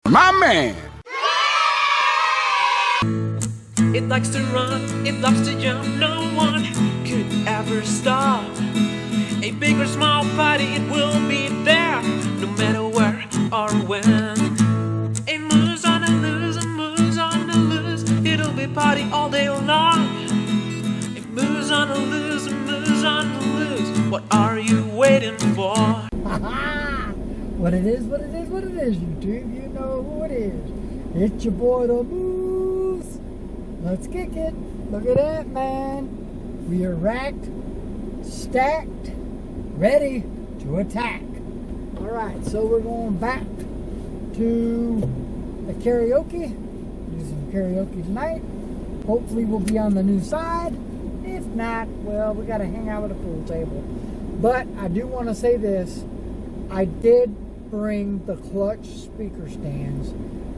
My man! It likes to run, it loves to jump, no one could ever stop. A big or small party, it will be there, no matter where or when. It moves on the loose, it moves on the loose, it'll be party all day long. It moves on the loose, it moves on the loose, what are you waiting for? What it is, what it is, what it is, YouTube, you know who it is. It's your boy, the Moose. Let's kick it. Look at that, man. We are racked, stacked, ready to attack. All right, so we're going back to the karaoke. Do some karaoke tonight. Hopefully we'll be on the new side. If not, well, we got to hang out with a pool table. But I do want to say this. I did bring the clutch speaker stands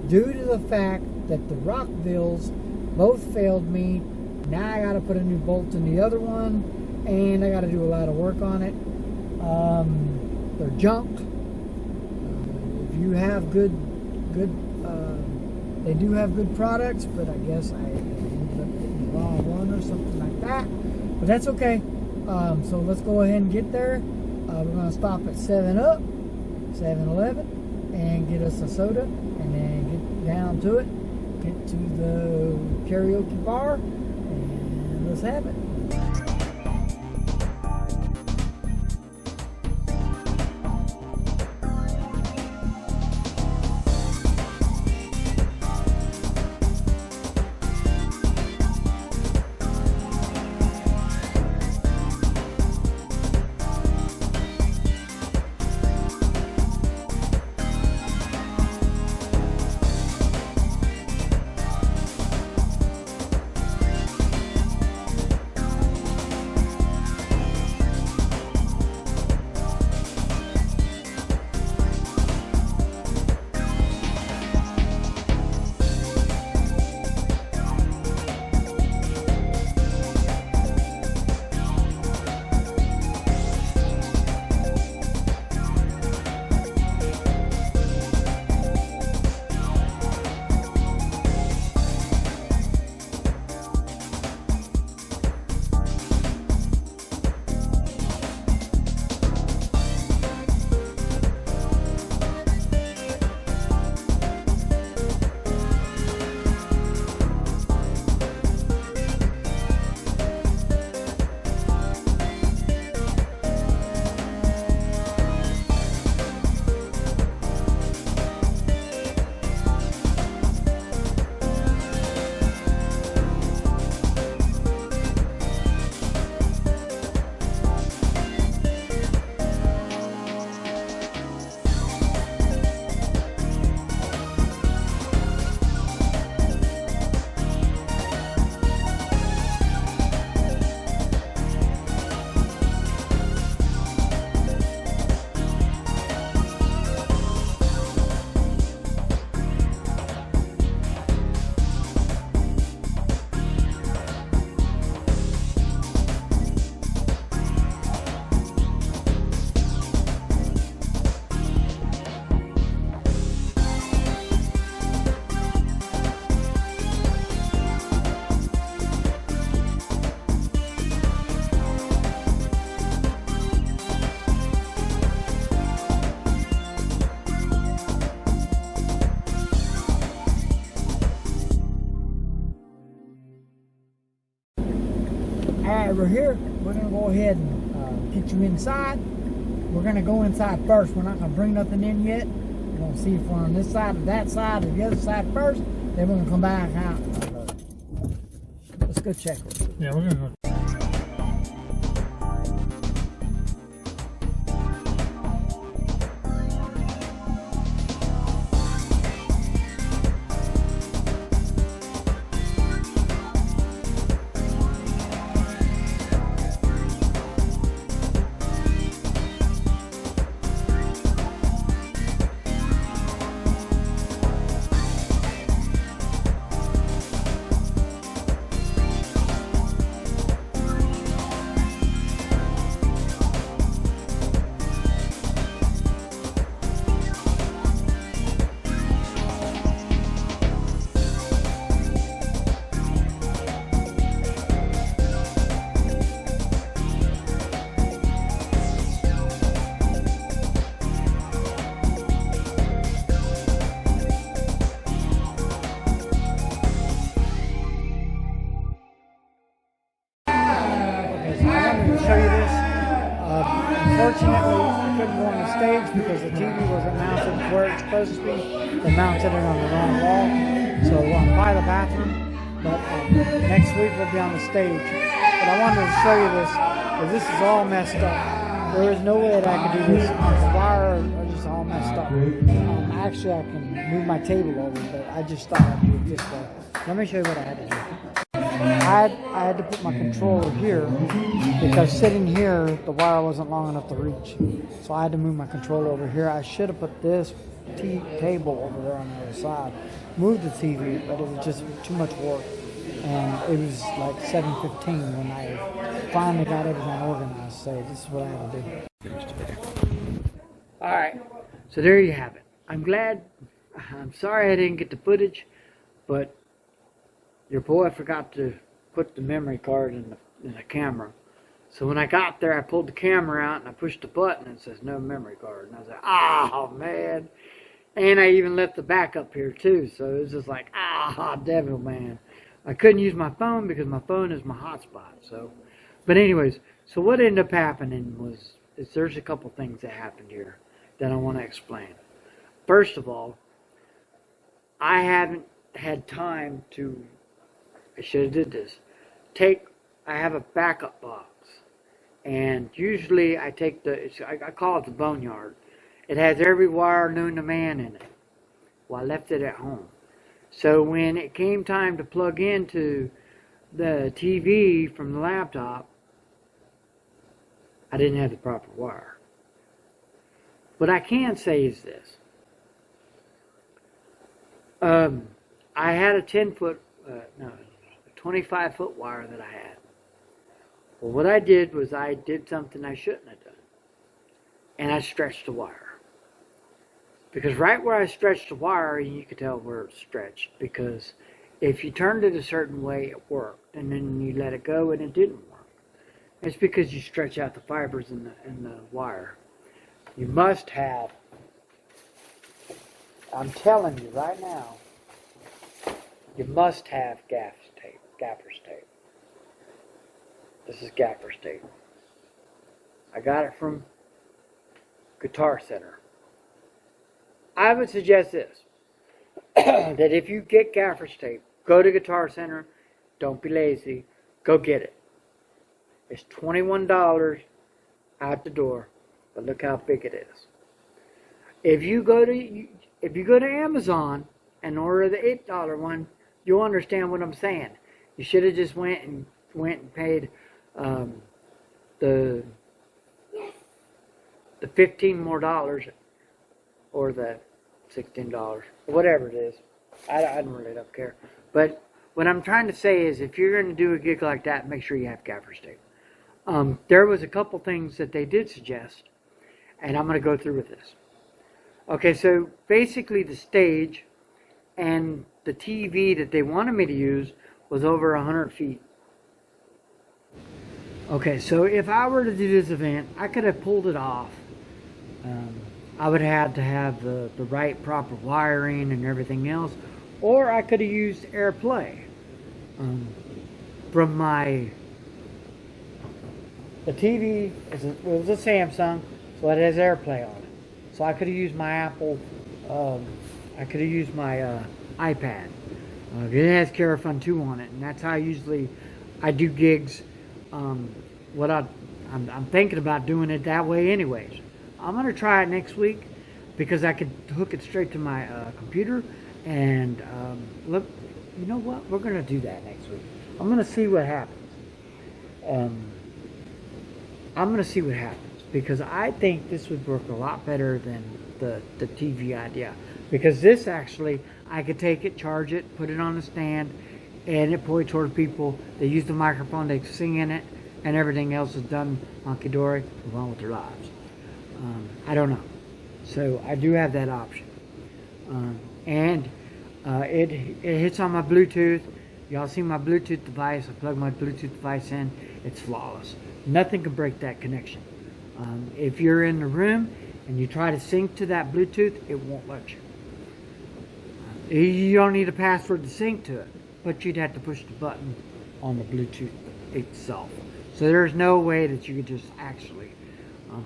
due to the fact that the Rockvilles both failed me. Now I got to put a new bolt in the other one, and I got to do a lot of work on it. They're junk. If you have good, they do have good products, but I guess I ended up getting the wrong one or something like that. But that's okay. So let's go ahead and get there. We're going to stop at 7-Up, 7-Eleven, and get us a soda, and then get down to it, get to the karaoke bar, and let's have it. Alright, we're here. We're going to go ahead and get you inside. We're going to go inside first. We're not going to bring nothing in yet. We're going to see if we're on this side or that side or the other side first. Then we're going to come back out. Let's go check it. Yeah, we're going to go. supposed to be. They mounted it on the wrong wall. So I'm by the bathroom. But next week we'll be on the stage. But I wanted to show you this, because this is all messed up. There is no way that I could do this. The wire are just all messed up. Actually, I can move my table over, but I just thought I'd do it this way. Let me show you what I had to do. I had to put my controller here, because sitting here, the wire wasn't long enough to reach. So I had to move my controller over here. I should have put this table over there on the other side. Moved the TV, but it was just too much work. And it was like 7:15 when I finally got everything organized. So this is what I had to do. Alright, so there you have it. I'm sorry I didn't get the footage, but your boy forgot to put the memory card in the camera. So when I got there, I pulled the camera out and I pushed the button and it says no memory card. And I was like, oh man. And I even left the backup here too. So it was just like, devil man. I couldn't use my phone because my phone is my hotspot. So, but anyways, so what ended up happening is there's a couple things that happened here that I want to explain. First of all, I haven't had time to, I should have did this, I have a backup box. And usually I take I call it the boneyard. It has every wire known to man in it. Well, I left it at home. So when it came time to plug into the TV from the laptop, I didn't have the proper wire. What I can say is this. I had a 25-foot wire that I had. Well, what I did was I did something I shouldn't have done. And I stretched the wire. Because right where I stretched the wire, you could tell where it's stretched. Because if you turned it a certain way, it worked. And then you let it go and it didn't work. It's because you stretch out the fibers in the wire. You must have, I'm telling you right now, you must have gaffer's tape. This is gaffer's tape. I got it from Guitar Center. I would suggest this, that if you get gaffer's tape, go to Guitar Center, don't be lazy, go get it. It's $21 out the door, but look how big it is. If you go to Amazon and order the $8 one, you'll understand what I'm saying. You should have just went and paid the $15 more, or the $16, or whatever it is. I really don't care. But what I'm trying to say is, if you're going to do a gig like that, make sure you have gaffer's tape. There was a couple things that they did suggest, and I'm going to go through with this. Okay, so basically the stage and the TV that they wanted me to use was over 100 feet. Okay, so if I were to do this event, I could have pulled it off. I would have to have the right proper wiring and everything else, or I could have used AirPlay from the TV. It was a Samsung, so it has AirPlay on it. So I could have used my Apple. I could have used my iPad. It has Carafun 2 on it, and that's how I do gigs. I'm thinking about doing it that way anyways. I'm going to try it next week because I could hook it straight to my computer. And look, you know what? We're going to do that next week. I'm going to see what happens. I'm going to see what happens because I think this would work a lot better than the TV idea. Because this actually, I could take it, charge it, put it on the stand, and it point towards people. They use the microphone, they sing in it, and everything else is done honky-dory, move on with their lives. I don't know. So I do have that option. And it hits on my Bluetooth. Y'all see my Bluetooth device. I plug my Bluetooth device in. It's flawless. Nothing can break that connection. If you're in the room and you try to sync to that Bluetooth, it won't let you. You don't need a password to sync to it, but you'd have to push the button on the Bluetooth itself. So there's no way that you could just actually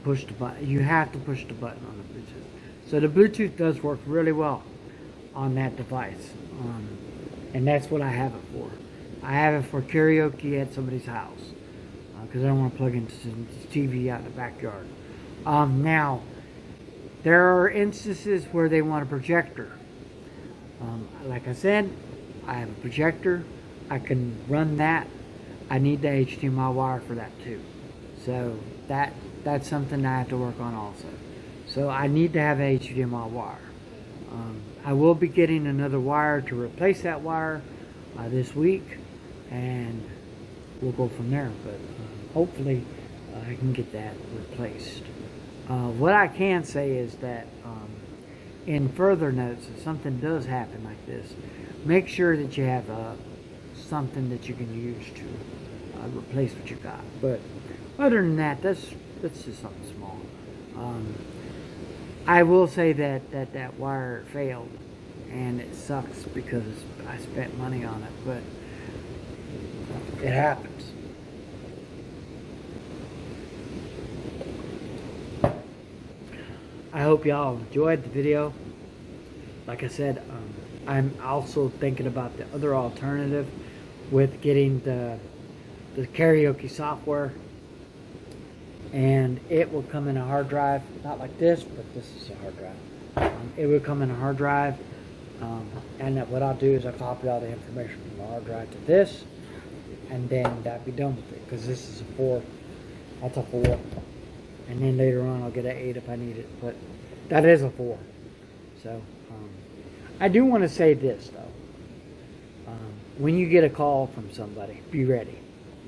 push the button. You have to push the button on the Bluetooth. So the Bluetooth does work really well on that device. And that's what I have it for. I have it for karaoke at somebody's house. Because I don't want to plug into some TV out in the backyard. Now, there are instances where they want a projector. Like I said, I have a projector. I can run that. I need the HDMI wire for that too. So that's something I have to work on also. So I need to have a HDMI wire. I will be getting another wire to replace that wire this week, and we'll go from there. But hopefully I can get that replaced. What I can say is that in further notes, if something does happen like this, make sure that you have something that you can use to replace what you got. But other than that, that's just something small. I will say that wire failed, and it sucks because I spent money on it, but it happens. I hope y'all enjoyed the video. Like I said, I'm also thinking about the other alternative with getting the karaoke software, and it will come in a hard drive, not like this, but this is a hard drive. It will come in a hard drive, and what I'll do is I'll copy all the information from the hard drive to this, and then that'll be done with it, because this is a 4. That's a 4. And then later on I'll get an 8 if I need it, but that is a 4. So I do want to say this though, when you get a call from somebody, be ready,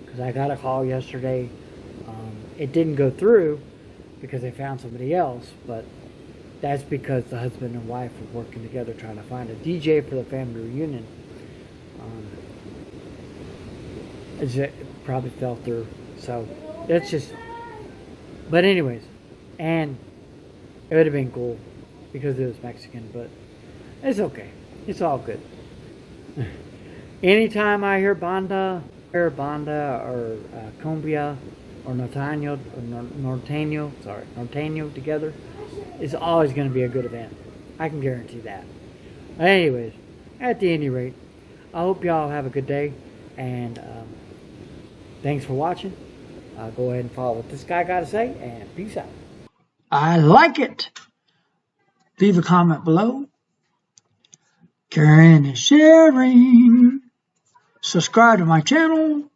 because I got a call yesterday. It didn't go through because they found somebody else, but that's because the husband and wife were working together trying to find a DJ for the family reunion. It probably fell through, so that's just. But anyways, and it would have been cool because it was Mexican, but it's okay. It's all good. Anytime I hear banda or cumbia or norteño together, it's always going to be a good event. I can guarantee that. Anyways, at the any rate, I hope y'all have a good day, and thanks for watching. Go ahead and follow what this guy got to say, and peace out. I like it. Leave a comment below. Caring and sharing. Subscribe to my channel.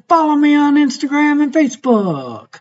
Follow me on Instagram and Facebook.